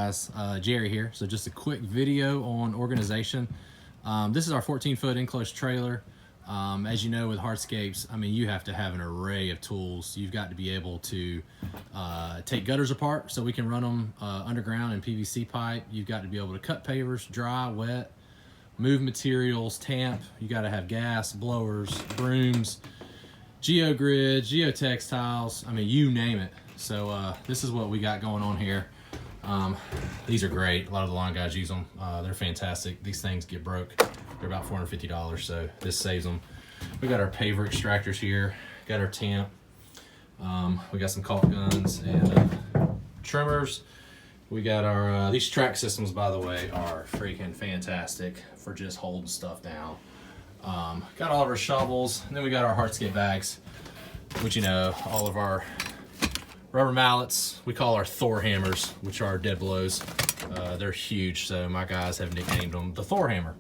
guys, Jerry here. So just a quick video on organization. This is our 14-foot enclosed trailer. As you know, with hardscapes, I mean, you have to have an array of tools. You've got to be able to take gutters apart so we can run them underground in PVC pipe. You've got to be able to cut pavers, dry, wet, move materials, tamp. You got to have gas, blowers, brooms, geogrid, geotextiles. I mean, you name it. So this is what we got going on here. These are great. A lot of the line guys use them. They're fantastic. These things get broke. They're about $450, so this saves them. We got our Paver extractors here. Got our tamp. We got some caulk guns and trimmers. We got our, these track systems, by the way, are freaking fantastic for just holding stuff down. Got all of our shovels, and then we got our hardscape bags, which, you know, all of our rubber mallets, we call our Thor hammers, which are dead blows. They're huge, so my guys have nicknamed them the Thor hammer.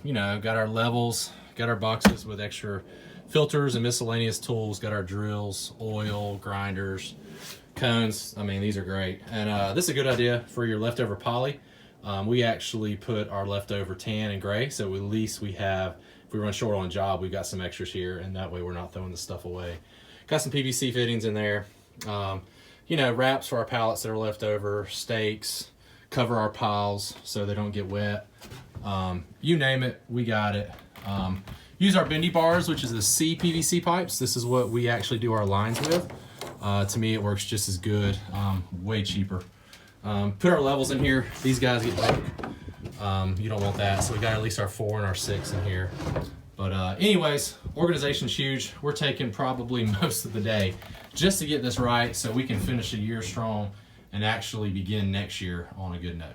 You know, got our levels, got our boxes with extra filters and miscellaneous tools, got our drills, oil, grinders, cones. I mean, these are great. And this is a good idea for your leftover poly. We actually put our leftover tan and gray, so at least we have, if we run short on a job, we've got some extras here, and that way we're not throwing the stuff away. Got some PVC fittings in there. You know, wraps for our pallets that are left over, stakes, cover our piles so they don't get wet. You name it, we got it. Use our bendy bars, which is the CPVC pipes. This is what we actually do our lines with. To me, it works just as good, way cheaper. Put our levels in here. These guys get broke. You don't want that, so we got at least our 4 and our 6 in here. But anyways, organization's huge. We're taking probably most of the day just to get this right so we can finish the year strong and actually begin next year on a good note.